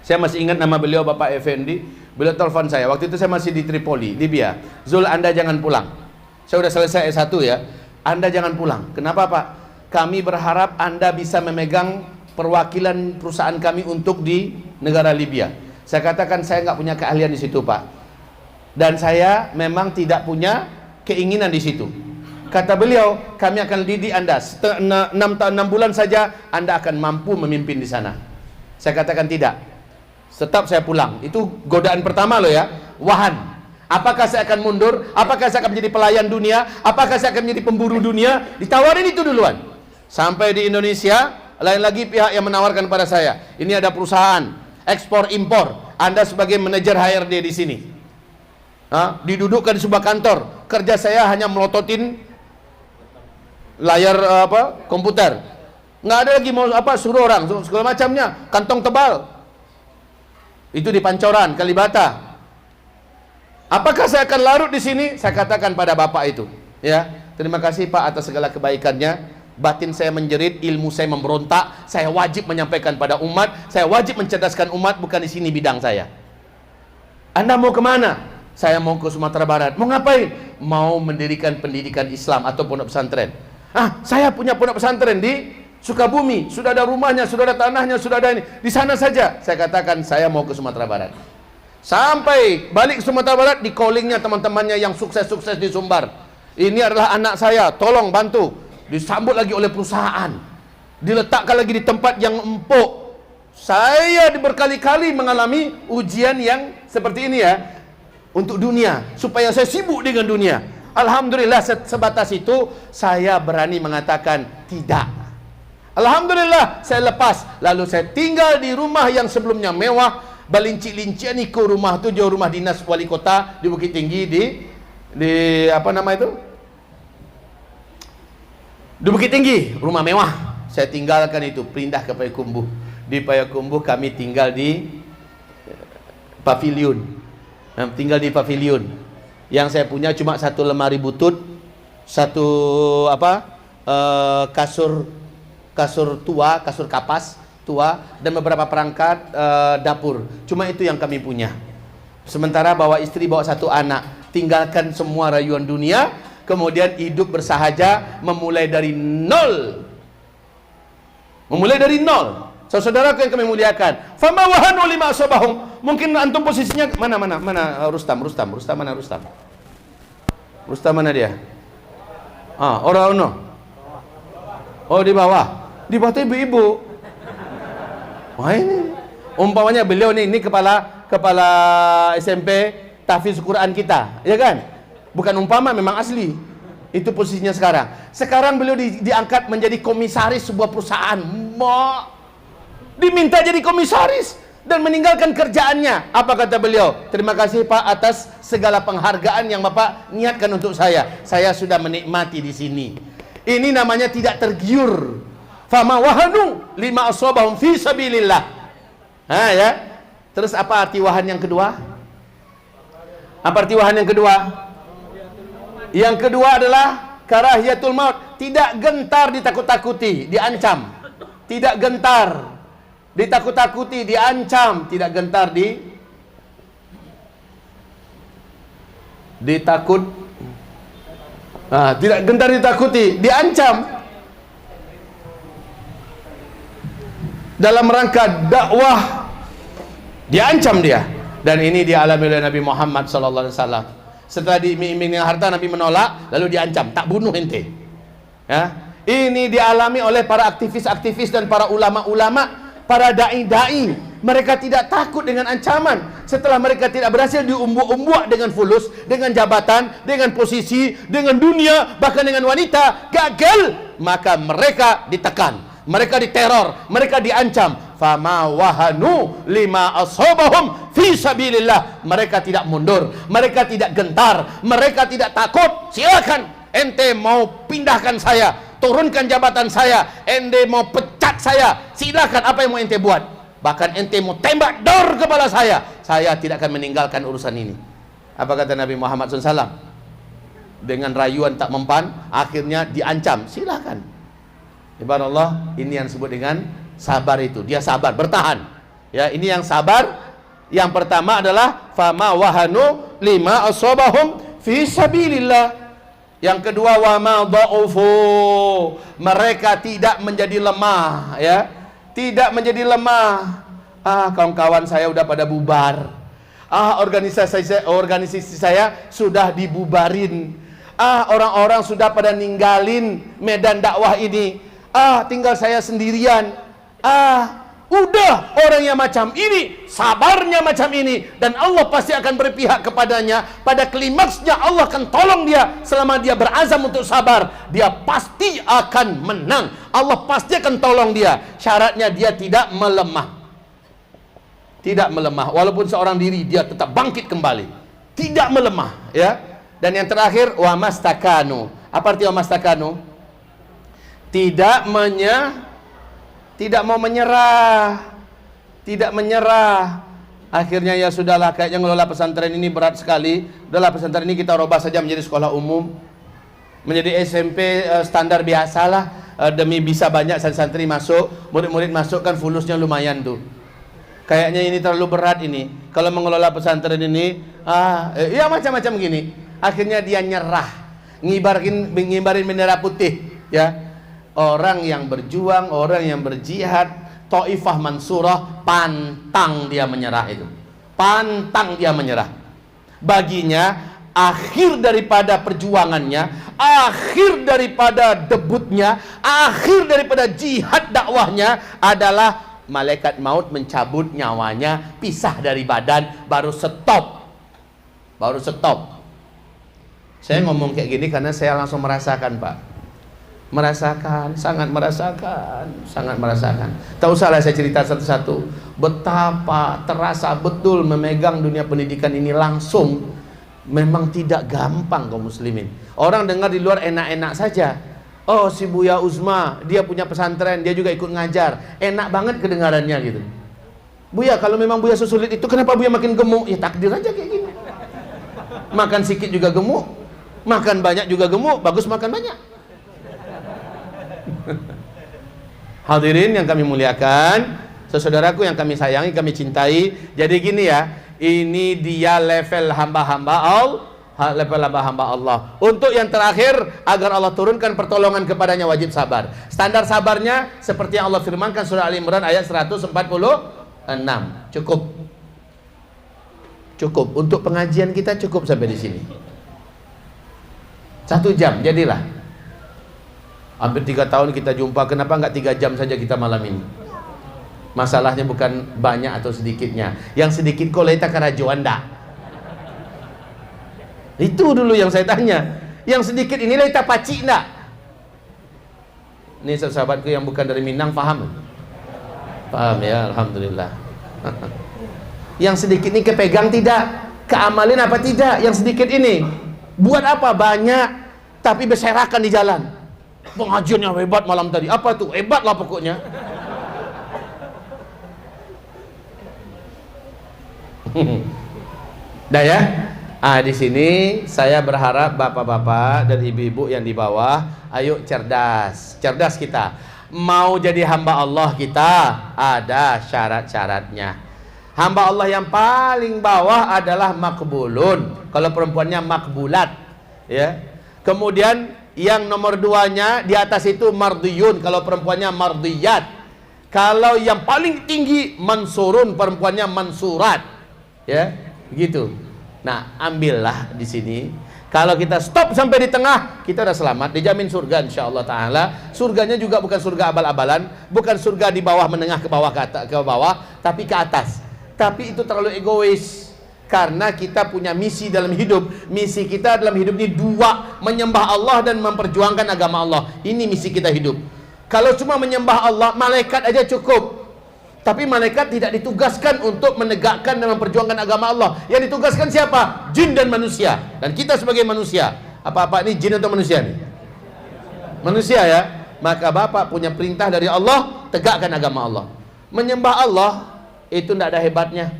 Saya masih ingat nama beliau, Bapak Effendi. Beliau telepon saya, waktu itu saya masih di Tripoli, Libya. Zul, Anda jangan pulang. Saya sudah selesai S1, ya. Anda jangan pulang. Kenapa, Pak? Kami berharap Anda bisa memegang perwakilan perusahaan kami untuk di negara Libya. Saya katakan saya nggak punya keahlian di situ, Pak. Dan saya memang tidak punya keinginan di situ. Kata beliau, kami akan didik Anda. 6 bulan saja Anda akan mampu memimpin di sana. Saya katakan tidak. Tetap saya pulang. Itu godaan pertama loh, ya. Wahan. Apakah saya akan mundur? Apakah saya akan menjadi pelayan dunia? Apakah saya akan menjadi pemburu dunia? Ditawarin itu duluan. Sampai di Indonesia, lain lagi pihak yang menawarkan pada saya. Ini ada perusahaan ekspor impor. Anda sebagai manajer HRD di sini. Didudukkan di sebuah kantor. Kerja saya hanya melototin layar komputer. Nggak ada lagi mau suruh orang segala macamnya. Kantong tebal. Itu di Pancoran, Kalibata. Apakah saya akan larut di sini? Saya katakan pada bapak itu, ya, terima kasih Pak atas segala kebaikannya. Batin saya menjerit, ilmu saya memberontak. Saya wajib menyampaikan pada umat. Saya wajib mencerdaskan umat. Bukan di sini bidang saya. Anda mau kemana? Saya mau ke Sumatera Barat. Mau ngapain? Mau mendirikan pendidikan Islam atau pondok pesantren. Saya punya pondok pesantren di Sukabumi, sudah ada rumahnya, sudah ada tanahnya, sudah ada ini. Di sana saja. Saya katakan saya mau ke Sumatera Barat. Sampai balik ke Sumatera Barat, di callingnya teman-temannya yang sukses-sukses di Sumbar. Ini adalah anak saya, tolong bantu. Disambut lagi oleh perusahaan. Diletakkan lagi di tempat yang empuk. Saya berkali-kali mengalami ujian yang seperti ini, ya, untuk dunia, supaya saya sibuk dengan dunia. Alhamdulillah sebatas itu saya berani mengatakan tidak. Alhamdulillah saya lepas. Lalu saya tinggal di rumah yang sebelumnya mewah, balincik-lincian ke rumah itu, jauh rumah dinas wali kota di Bukit Tinggi, di apa nama itu, di Bukit Tinggi, rumah mewah. Saya tinggalkan itu, pindah ke Payakumbuh. Di Payakumbuh kami tinggal di pavilion. Tinggal di pavilion. Yang saya punya cuma satu lemari butut, satu kasur tua, kasur kapas tua, dan beberapa perangkat dapur. Cuma itu yang kami punya. Sementara bawa istri, bawa satu anak, tinggalkan semua rayuan dunia, kemudian hidup bersahaja, memulai dari nol. Memulai dari nol. Saudaraku yang kami muliakan, fama wahanu lima asabahum. Mungkin antum posisinya mana Rustam mana Rustam? Rustam mana dia? Orang no. Oh, di bawah. Di bawah itu ibu-ibu. Wah, ini umpamanya beliau ini kepala SMP tahfiz Quran kita, ya kan? Bukan umpama, memang asli. Itu posisinya sekarang. Sekarang beliau diangkat menjadi komisaris sebuah perusahaan. diminta jadi komisaris dan meninggalkan kerjaannya. Apa kata beliau? Terima kasih Pak atas segala penghargaan yang Bapak niatkan untuk saya. Saya sudah menikmati di sini. Ini namanya tidak tergiur. Fama wahanu lima asabahum fi sabilillah. Ya. Terus apa arti wahan yang kedua? Apa arti wahan yang kedua? Yang kedua adalah karahiyatul maut, tidak gentar ditakut-takuti, diancam. Tidak gentar ditakut-takuti, diancam, tidak gentar tidak gentar ditakuti, diancam dalam rangka dakwah, diancam dia. Dan ini dialami oleh Nabi Muhammad SAW. Setelah diiming-iming dengan harta, Nabi menolak, lalu diancam, tak bunuh ente. Ya. Ini dialami oleh para aktivis-aktivis dan para ulama-ulama, para da'i-da'i. Mereka tidak takut dengan ancaman. Setelah mereka tidak berhasil diumbu-umbuak dengan fulus, dengan jabatan, dengan posisi, dengan dunia, bahkan dengan wanita, gagal, maka mereka ditekan, mereka diteror, mereka diancam. Fama wahanu lima ashabahum fi sabilillah. Mereka tidak mundur, mereka tidak gentar, mereka tidak takut. Silakan ente mau pindahkan saya, turunkan jabatan saya, ente mau pecat saya, silakan, apa yang mau ente buat. Bahkan ente mau tembak dor kepala saya tidak akan meninggalkan urusan ini. Apa kata Nabi Muhammad SAW? Dengan rayuan tak mempan, akhirnya diancam, silakan. Ibarat Allah, ini yang disebut dengan sabar itu. Dia sabar, bertahan. Ya, ini yang sabar. Yang pertama adalah fama wahanu lima asabahum fi sabilillah. Yang kedua wama dha'ufu, mereka tidak menjadi lemah, ya. Tidak menjadi lemah. Kawan-kawan saya udah pada bubar. Organisasi saya sudah dibubarin. Orang-orang sudah pada ninggalin medan dakwah ini. Tinggal saya sendirian. Udah, orang yang macam ini, sabarnya macam ini, dan Allah pasti akan berpihak kepadanya. Pada klimaksnya Allah akan tolong dia. Selama dia berazam untuk sabar, dia pasti akan menang. Allah pasti akan tolong dia. Syaratnya dia tidak melemah. Tidak melemah, walaupun seorang diri, dia tetap bangkit kembali. Tidak melemah, ya. Dan yang terakhir, wa mastakanu. Apa arti wa mastakanu? Tidak mau menyerah, tidak menyerah. Akhirnya ya sudahlah, kayaknya ngelola pesantren ini berat sekali. Udahlah, pesantren ini kita robah saja menjadi sekolah umum, menjadi SMP standar biasalah, demi bisa banyak santri masuk, murid-murid masuk, kan fulusnya lumayan tuh. Kayaknya ini terlalu berat ini. Kalau mengelola pesantren ini, ya macam-macam gini. Akhirnya dia nyerah, ngibarin bendera putih, ya. Orang yang berjuang, orang yang berjihad, Taifah Mansurah, pantang dia menyerah itu. Pantang dia menyerah. Baginya, akhir daripada perjuangannya, akhir daripada debutnya, akhir daripada jihad dakwahnya adalah malaikat maut mencabut nyawanya, pisah dari badan, baru stop. Baru stop. Saya ngomong kayak gini karena saya langsung merasakan, Pak. Merasakan, sangat merasakan, sangat merasakan. Tak usahlah saya cerita satu-satu. Betapa terasa betul memegang dunia pendidikan ini langsung. Memang tidak gampang kaum muslimin. Orang dengar di luar enak-enak saja. Oh, si Buya Uzma, dia punya pesantren, dia juga ikut ngajar. Enak banget kedengarannya gitu. Buya, kalau memang Buya sesulit itu, kenapa Buya makin gemuk? Ya takdir aja kayak gini. Makan sedikit juga gemuk, makan banyak juga gemuk, bagus makan banyak. Hadirin yang kami muliakan, saudaraku yang kami sayangi, kami cintai. Jadi gini ya, ini dia level hamba-hamba Allah. Untuk yang terakhir, agar Allah turunkan pertolongan kepadanya, wajib sabar. Standar sabarnya seperti yang Allah firmankan surah Al-Imran ayat 146. Cukup untuk pengajian kita, cukup sampai di sini. 1 jam jadilah. Hampir 3 tahun kita jumpa, kenapa nggak 3 jam saja kita malam ini? Masalahnya bukan banyak atau sedikitnya. Yang sedikit kok leta karajuan dah. Itu dulu yang saya tanya. Yang sedikit ini leta pacik enggak? Ini sahabatku yang bukan dari Minang paham. Paham ya, alhamdulillah. Yang sedikit ini kepegang tidak? Keamalin apa tidak? Yang sedikit ini buat apa? Banyak tapi berserakan di jalan. Pengajian yang hebat malam tadi, apa tuh? Hebat lah pokoknya. Dah ya. Di sini saya berharap bapak-bapak dan ibu-ibu yang di bawah, ayo cerdas, cerdas kita. Mau jadi hamba Allah kita ada syarat-syaratnya. Hamba Allah yang paling bawah adalah makbulun. Kalau perempuannya makbulat, ya. Kemudian yang nomor duanya di atas itu mardiyun. Kalau perempuannya mardiyat. Kalau yang paling tinggi mansurun, perempuannya mansurat, ya, begitu. Nah, ambillah di sini. Kalau kita stop sampai di tengah, kita udah selamat, dijamin surga insyaallah taala. Surganya juga bukan surga abal-abalan, bukan surga di bawah menengah ke bawah ke bawah, tapi ke atas. Tapi itu terlalu egois. Karena kita punya misi dalam hidup. Misi kita dalam hidup ini dua, menyembah Allah dan memperjuangkan agama Allah. Ini misi kita hidup. Kalau cuma menyembah Allah, malaikat aja cukup. Tapi malaikat tidak ditugaskan untuk menegakkan dan memperjuangkan agama Allah. Yang ditugaskan siapa? Jin dan manusia. Dan kita sebagai manusia, apa-apa ini jin atau manusia nih? Manusia ya. Maka Bapak punya perintah dari Allah, tegakkan agama Allah. Menyembah Allah itu tidak ada hebatnya.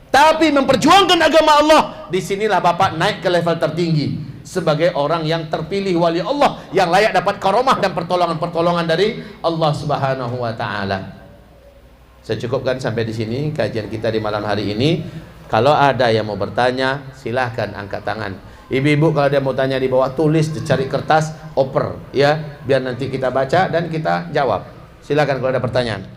Tapi memperjuangkan agama Allah, disinilah Bapak naik ke level tertinggi sebagai orang yang terpilih wali Allah yang layak dapat karomah dan pertolongan-pertolongan dari Allah Subhanahu wa taala. Saya cukupkan sampai di sini kajian kita di malam hari ini. Kalau ada yang mau bertanya, silahkan angkat tangan. Ibu-ibu kalau dia mau tanya di bawah, tulis, dicari kertas, oper, ya, biar nanti kita baca dan kita jawab. Silahkan kalau ada pertanyaan.